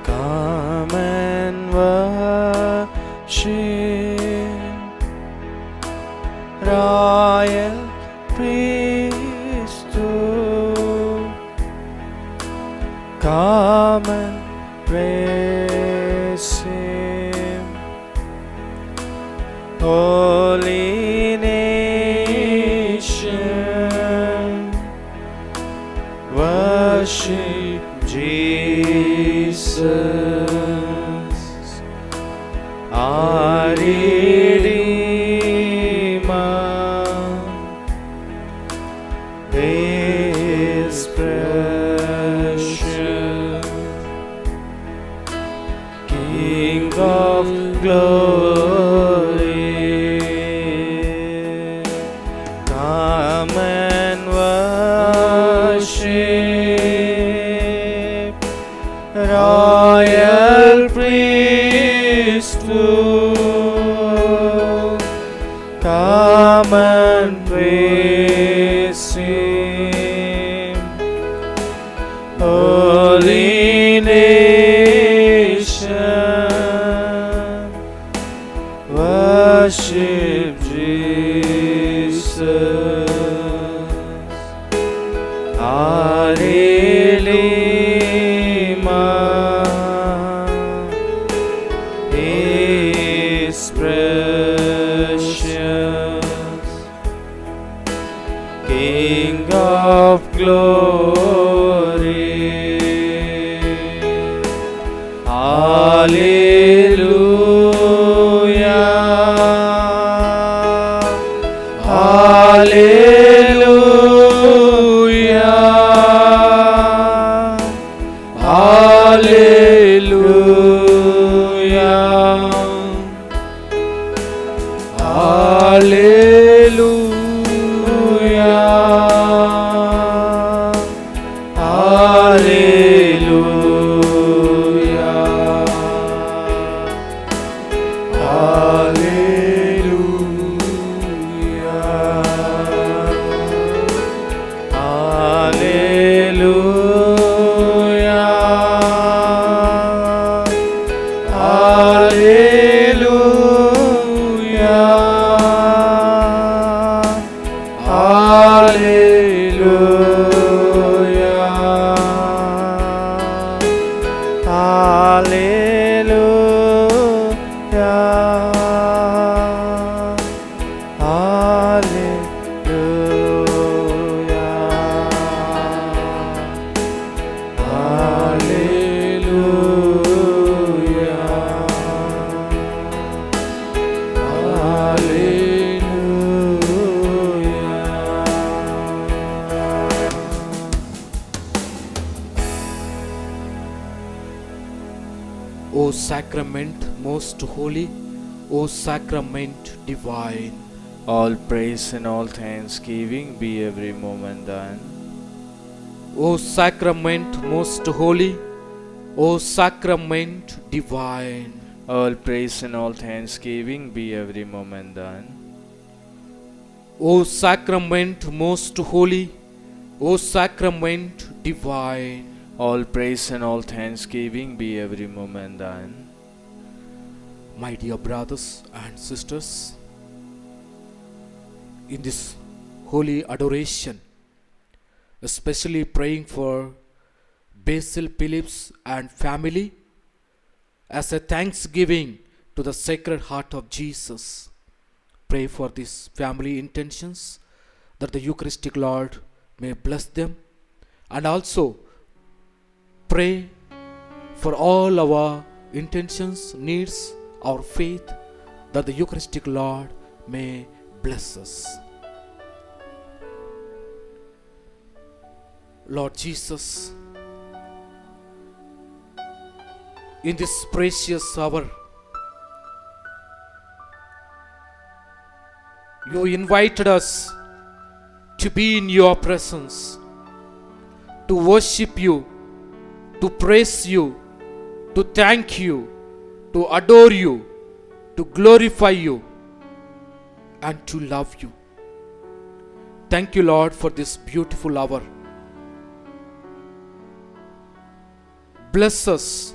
Come and worship, royal priesthood. Come and praise Him, holy nation. Worship Jesus, our Redeemer. His precious King of glory. Come and worship, royal priesthood. Come and praise Him, holy nation. Worship Jesus, our Redeemer. His precious King of glory. Hallelujah, hallelujah, hallelujah, hallelujah, O sacrament most holy, O sacrament divine. all praise and all thanksgiving be every moment thine. O sacrament most holy, O sacrament divine. All praise and all thanksgiving be every moment thine. O sacrament most holy, O sacrament divine. All praise and all thanksgiving be every moment thine. My dear brothers and sisters, in this holy adoration, especially praying for Basil Phillips and family as a thanksgiving to the Sacred Heart of Jesus. Pray for these family intentions, that the Eucharistic Lord may bless them, and also pray for all our intentions, needs, our faith, that the Eucharistic Lord may bless us. Lord Jesus, in this precious hour, you invited us to be in your presence, to worship you, to praise you, to thank you, to adore you, to glorify you, and to love you. Thank you, Lord, for this beautiful hour. Bless us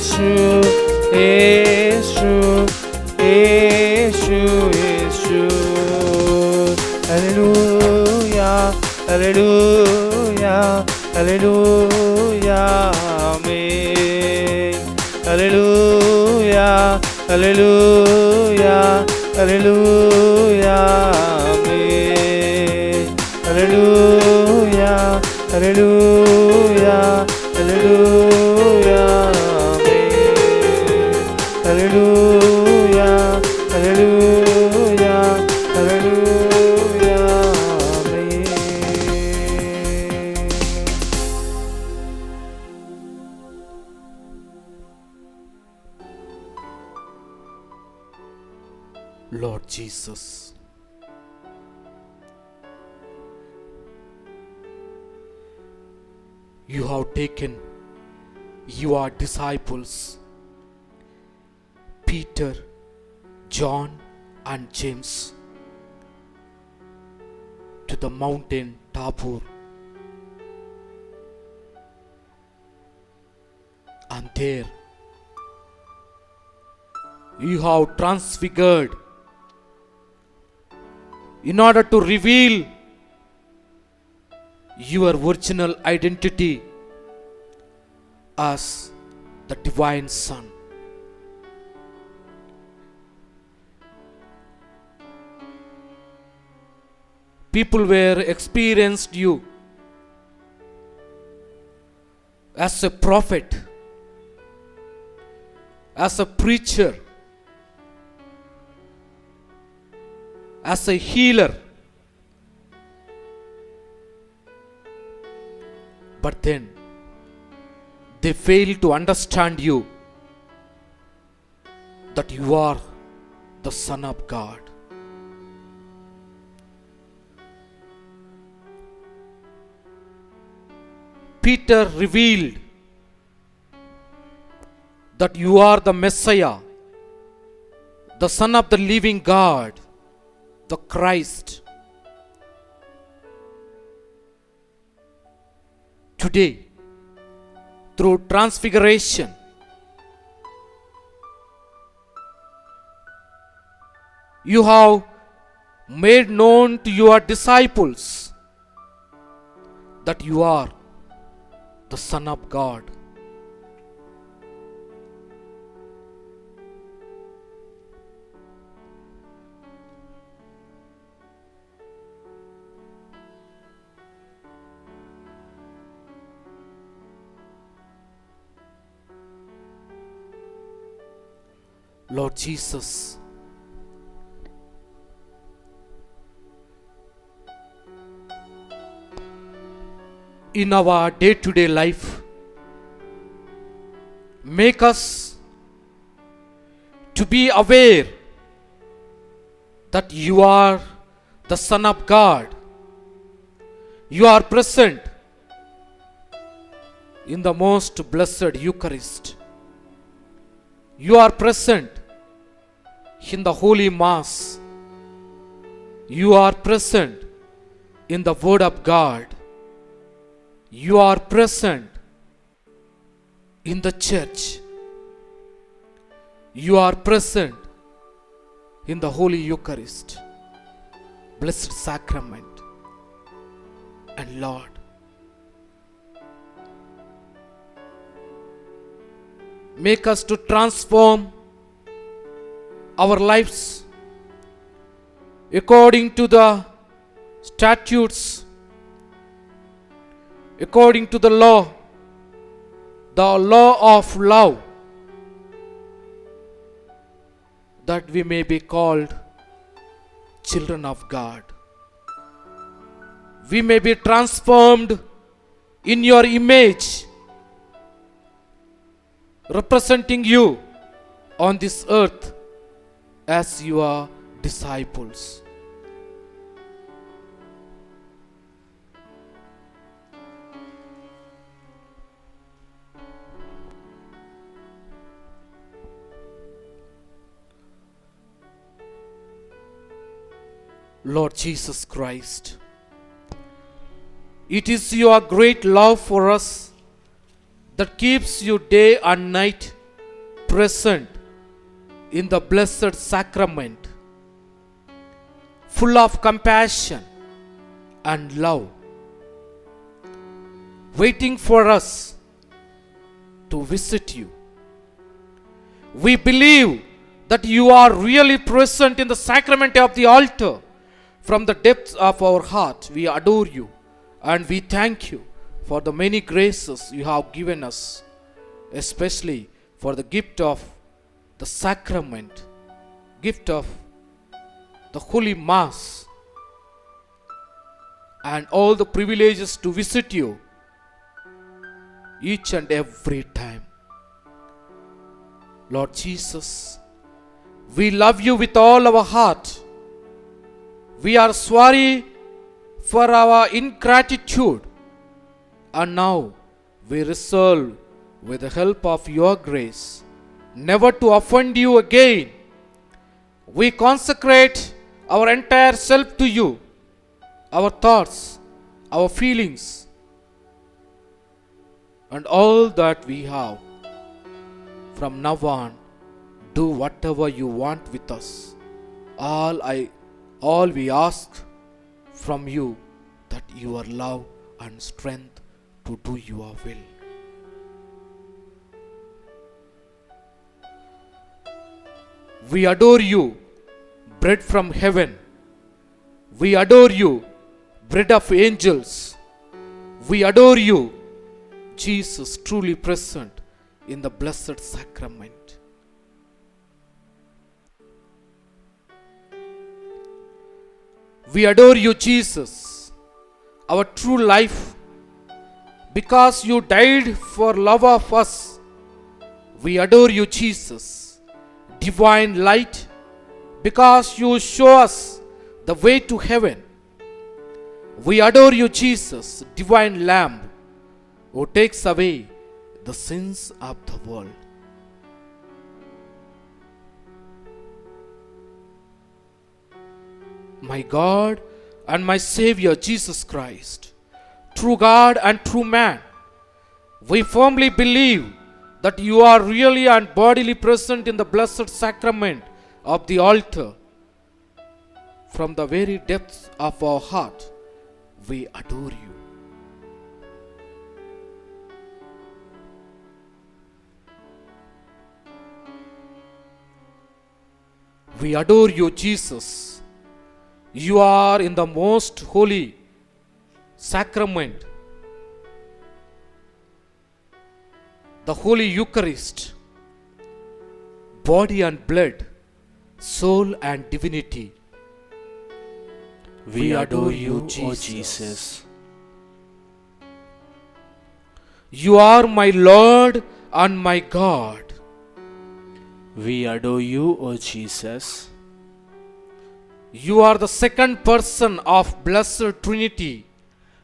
Yeshu, Yeshu, Yeshu. Hallelujah, Hallelujah, Hallelujah, Amen. Hallelujah, Hallelujah, Hallelujah, Amen. Hallelujah, Hallelujah, Hallelujah, Amen. Hallelujah, Hallelujah, Hallelujah, Amen. Lord Jesus, you have taken your disciples, Peter, John, and James, to the mountain Tabor, and there you have transfigured in order to reveal your original identity as the divine Son. People were experienced you as a prophet, as a preacher, as a healer. But then they fail to understand you, that you are the Son of God. Peter revealed that you are the Messiah, the Son of the living God, the Christ. Today, through transfiguration, you have made known to your disciples that you are the Son of God. Lord Jesus, in our day-to-day life, make us to be aware that you are the Son of God. You are present in the most blessed Eucharist. You are present in the Holy Mass. You are present in the Word of God. You are present in the church. You are present in the Holy Eucharist, Blessed Sacrament. And Lord, make us to transform our lives according to the statutes, according to the law of love, that we may be called children of God. We may be transformed in your image, representing you on this earth as your disciples. Lord Jesus Christ, it is your great love for us that keeps you day and night present in the blessed sacrament, full of compassion and love, waiting for us to visit you. We believe that you are really present in the sacrament of the altar. From the depths of our heart, we adore you and we thank you for the many graces you have given us, especially for the gift of the sacrament, gift of the Holy Mass, and all the privileges to visit you each and every time. Lord Jesus, we love you with all our heart. We are sorry for our ingratitude, and now we resolve, with the help of your grace, never to offend you again. We consecrate our entire self to you, our thoughts, our feelings, and all that we have. From now on, do whatever you want with us. All we ask from you, that your love and strength to do your will. We adore you, bread from heaven. We adore you, bread of angels. We adore you, Jesus truly present in the blessed sacrament. We adore you, Jesus, our true life, because you died for love of us. We adore you, Jesus, divine light, because you show us the way to heaven. We adore you, Jesus, divine Lamb, who takes away the sins of the world. My God and my Savior Jesus Christ, true God and true man, we firmly believe that you are really and bodily present in the blessed sacrament of the altar. From the very depths of our heart, we adore you. We adore you, Jesus. You are in the most holy sacrament, the Holy Eucharist, body and blood, soul and divinity. We adore you, O Jesus. You are my Lord and my God. We adore you, O Jesus. You are the second person of Blessed Trinity.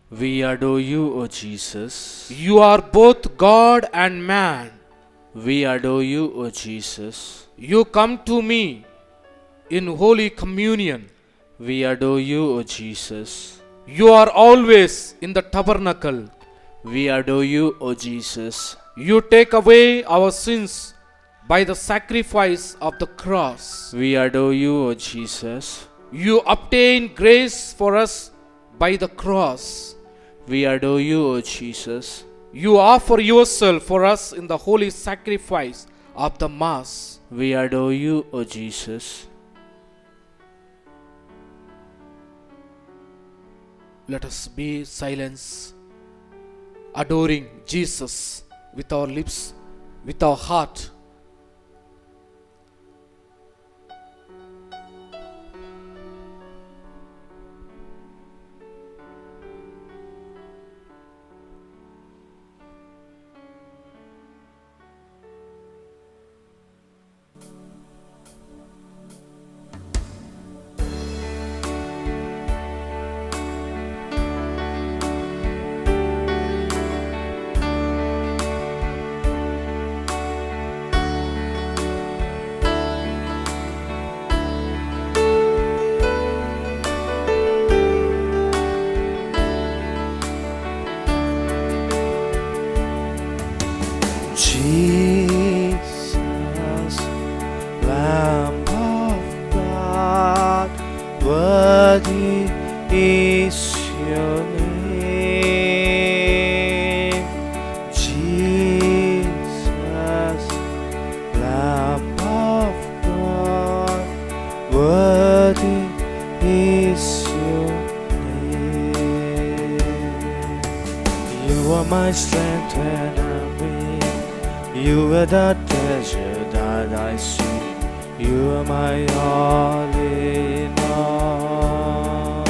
We adore you, O Jesus. You are both God and man. We adore you, O Jesus. You come to me in Holy Communion. We adore you, O Jesus. You are always in the tabernacle. We adore you, O Jesus. You take away our sins by the sacrifice of the cross. We adore you, O Jesus. You obtain grace for us by the cross. We adore you, O Jesus. You offer yourself for us in the holy sacrifice of the Mass. We adore you, O Jesus. Let us be silent, adoring Jesus with our lips, with our heart. Jesus, strength when I'm weak. You are the treasure that I see. You are my all in all.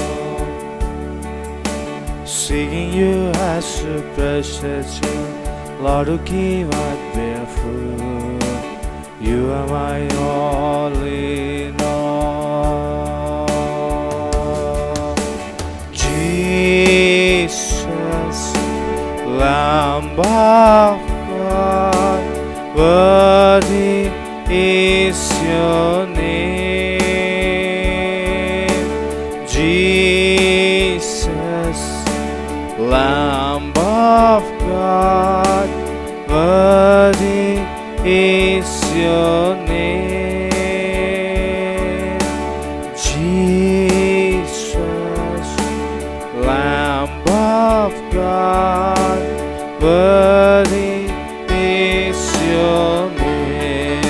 Seeking you as a precious jewel, Lord, who give out bear fruit. You are my all in all. Jesus, Lamb of God, worthy is your name. Jesus, Lamb of God, worthy is your name. Jesus, Lamb of God, worthy is your name.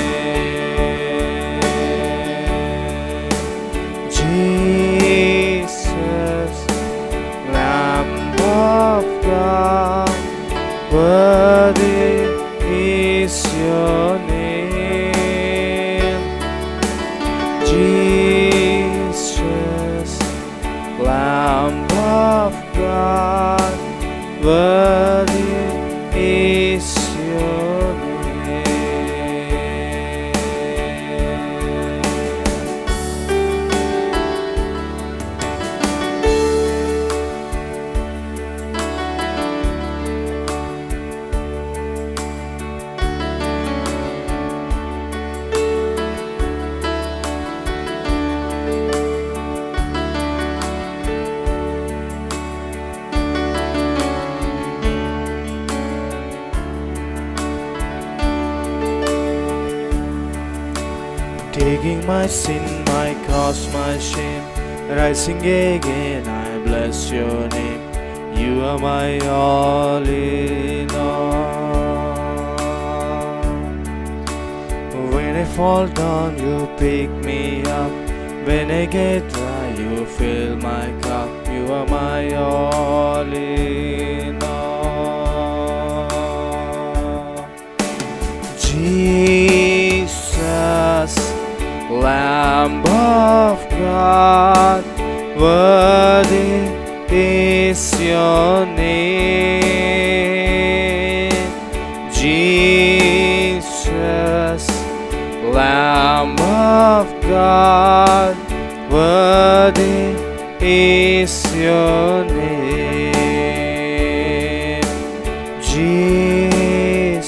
Jesus, Lamb of God, worthy is your name. Jesus, Lamb of God, worthy is your name. Taking my sin, my cross, my shame, rising again, I bless your name. You are my all in all. When I fall down, you pick me up. When I get dry, you fill my cup. You are my all in all. Jesus, Lamb of God, worthy is your name. Jesus, Lamb of God, worthy is your name. Jesus,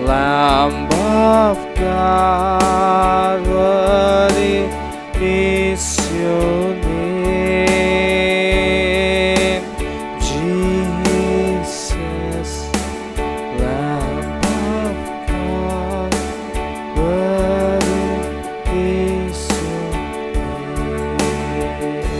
Lamb of God, worthy is your name. Jesus, Lamb of God, worthy is your name.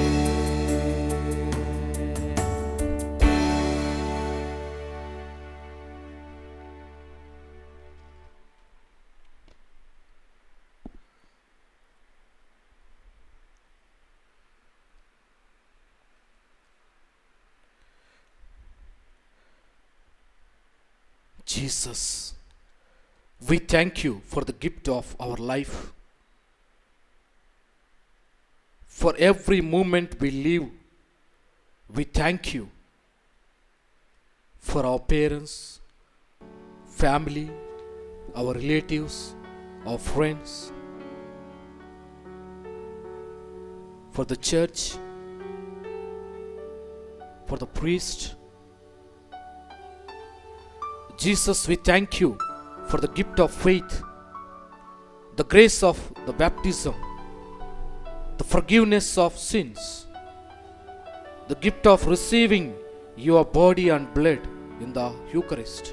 Jesus, we thank you for the gift of our life. For every moment we live, we thank you for our parents, family, our relatives, our friends, for the church, for the priest. Jesus, we thank you for the gift of faith, the grace of the baptism, the forgiveness of sins, the gift of receiving your body and blood in the Eucharist.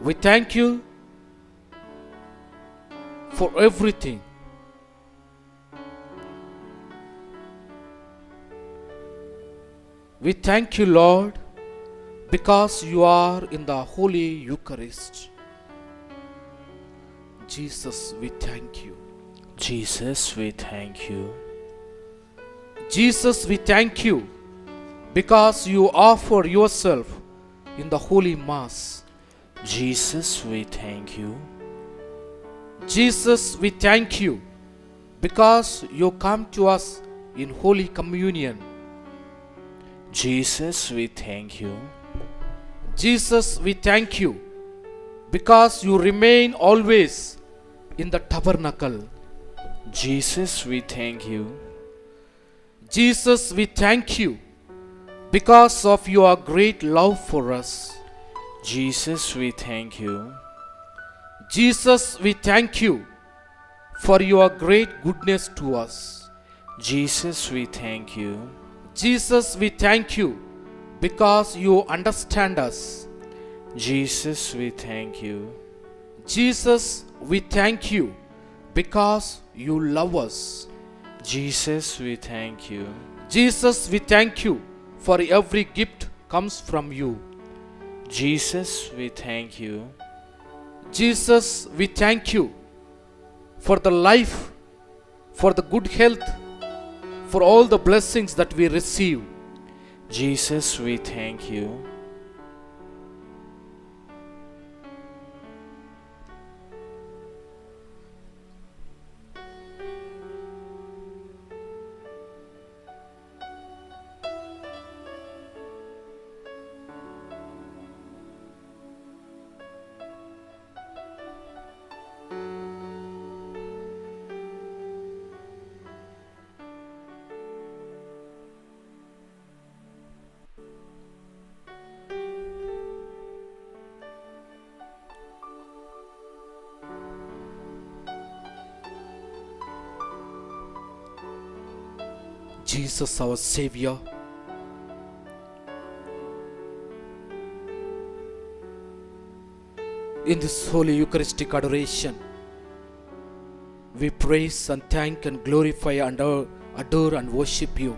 We thank you for everything. We thank you, Lord, because you are in the Holy Eucharist. Jesus, we thank you. Jesus, we thank you. Jesus, we thank you because you offer yourself in the Holy Mass. Jesus, we thank you. Jesus, we thank you because you come to us in Holy Communion. Jesus, we thank you. Jesus, we thank you because you remain always in the tabernacle. Jesus, we thank you. Jesus, we thank you because of your great love for us. Jesus, we thank you. Jesus, we thank you for your great goodness to us. Jesus, we thank you. Jesus, we thank you because you understand us. Jesus, we thank you. Jesus, we thank you because you love us. Jesus, we thank you. Jesus, we thank you for every gift comes from you. Jesus, we thank you. Jesus, we thank you for the life, for the good health, for all the blessings that we receive. Jesus, we thank you. Jesus, our Savior, in this holy Eucharistic adoration, we praise and thank and glorify and adore and worship you.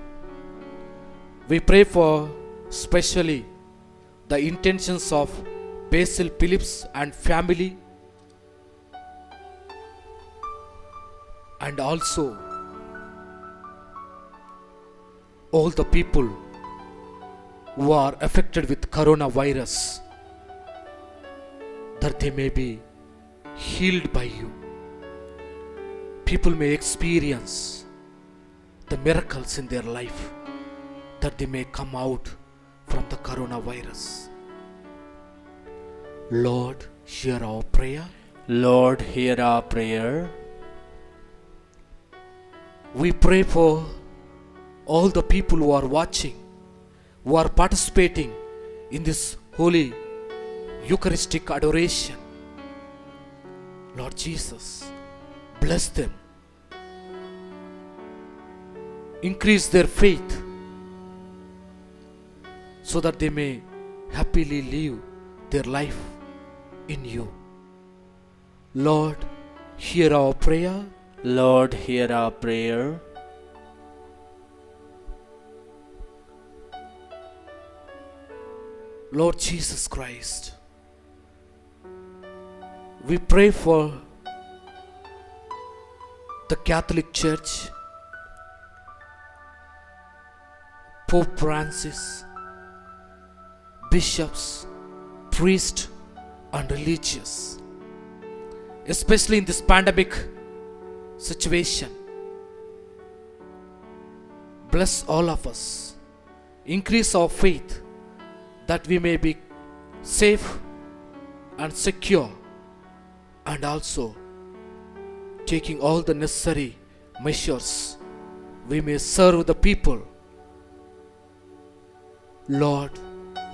We pray for specially the intentions of Basil Phillips and family, and also all the people who are affected with coronavirus, that they may be healed by you. People may experience the miracles in their life, that they may come out from the coronavirus. Lord, hear our prayer. Lord, hear our prayer. We pray for all the people who are watching, who are participating in this holy Eucharistic adoration. Lord Jesus, bless them. Increase their faith so that they may happily live their life in you. Lord, hear our prayer. Lord, hear our prayer. Lord Jesus Christ, we pray for the Catholic Church, Pope Francis, bishops, priests, and religious, especially in this pandemic situation. Bless all of us. Increase our faith that we may be safe and secure, and also taking all the necessary measures, we may serve the people. Lord,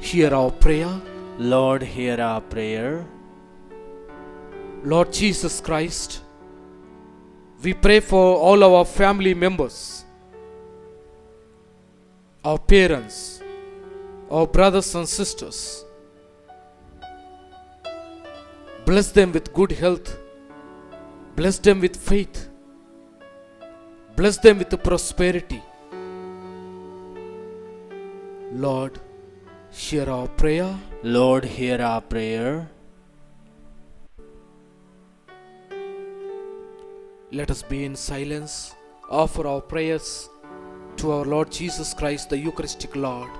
hear our prayer. Lord, hear our prayer. Lord Jesus Christ, we pray for all our family members, our parents, our brothers and sisters. Bless them with good health. Bless them with faith. Bless them with prosperity. Lord, hear our prayer. Lord, hear our prayer. Let us be in silence, offer our prayers to our Lord Jesus Christ, the Eucharistic Lord.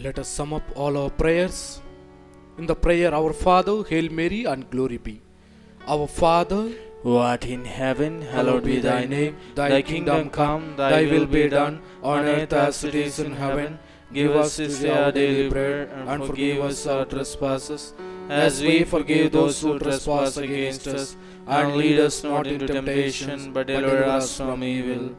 Let us sum up all our prayers. In the prayer, Our Father, Hail Mary, and glory be. Our Father, who art in heaven, hallowed be thy name. Thy kingdom come, thy will be done, on earth as it is in heaven. Give us this day our daily bread, and forgive us our trespasses, as we forgive those who trespass against us. And lead us not into temptation, but deliver us from evil.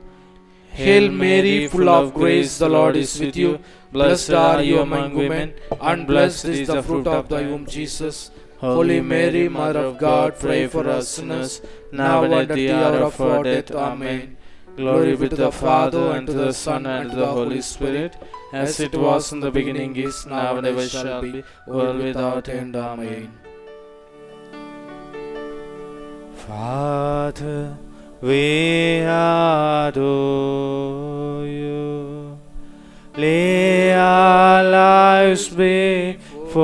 Hail Mary, full of grace, the Lord is with you. Blessed are you among women, and blessed is the fruit of thy womb, Jesus. Holy Mary, Mother of God, pray for us sinners, now and at the hour of our death. Amen. Glory be to the Father, and to the Son, and to the Holy Spirit, as it was in the beginning, is now, and ever shall be, world without end. Amen. Father, we adore you. Lay our lives before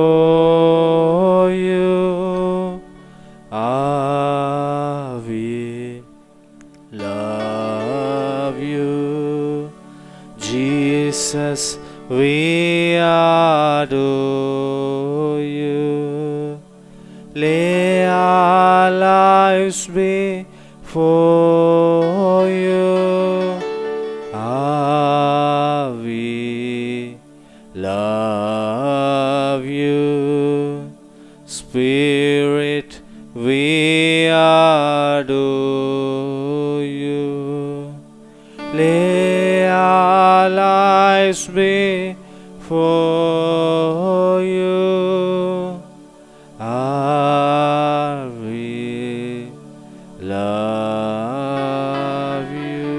you. Ah, we love you. Jesus, we adore you. Lay our lives before you. Ah, we love you. Spirit, we adore you. Lay our lives before you. Ah, we love you.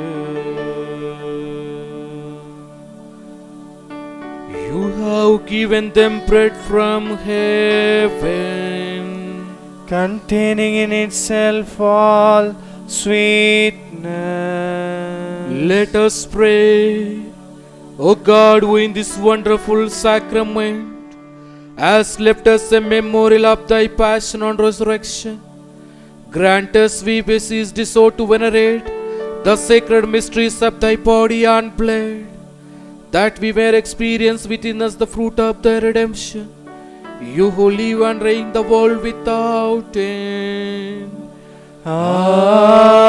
You have given them bread from heaven, containing in itself all sweetness. Let us pray. O God, who in this wonderful sacrament has left us a memorial of thy passion and resurrection, grant us, we beseech thee, so to venerate the sacred mysteries of thy body and blood, that we may experience within us the fruit of thy redemption. You who live and reign the world without end. Amen.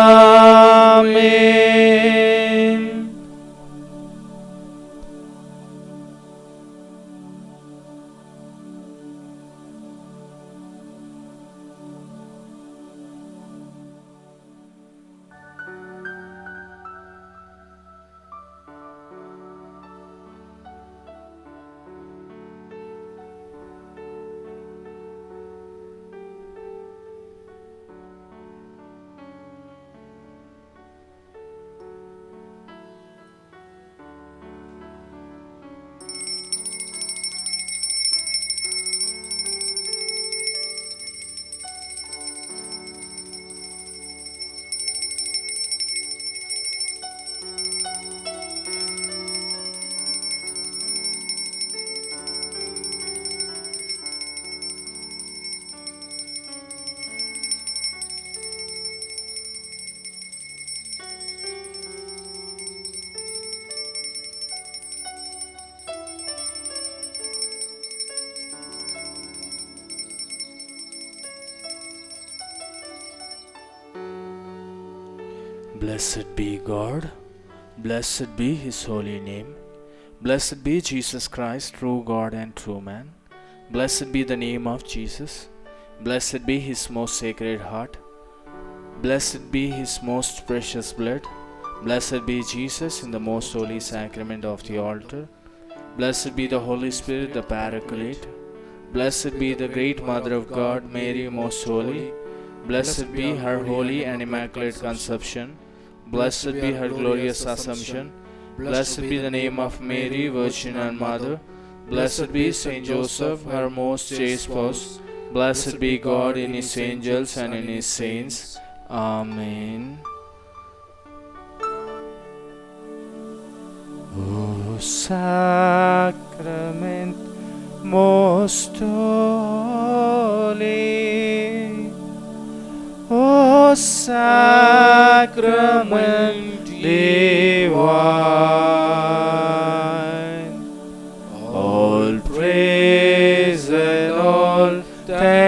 Blessed be God, blessed be His holy name, blessed be Jesus Christ, true God and true man, blessed be the name of Jesus, blessed be His most sacred heart, blessed be His most precious blood, blessed be Jesus in the most holy sacrament of the altar, blessed be the Holy Spirit, the Paraclete, blessed be the great Mother of God, Mary most holy, blessed be her holy and immaculate conception, blessed be her glorious assumption, blessed be the name of Mary, Virgin and Mother, blessed be Saint Joseph, her most chaste spouse, blessed be God in His angels and in His saints. Amen. O sacrament most holy, O sacrament divine, all Thank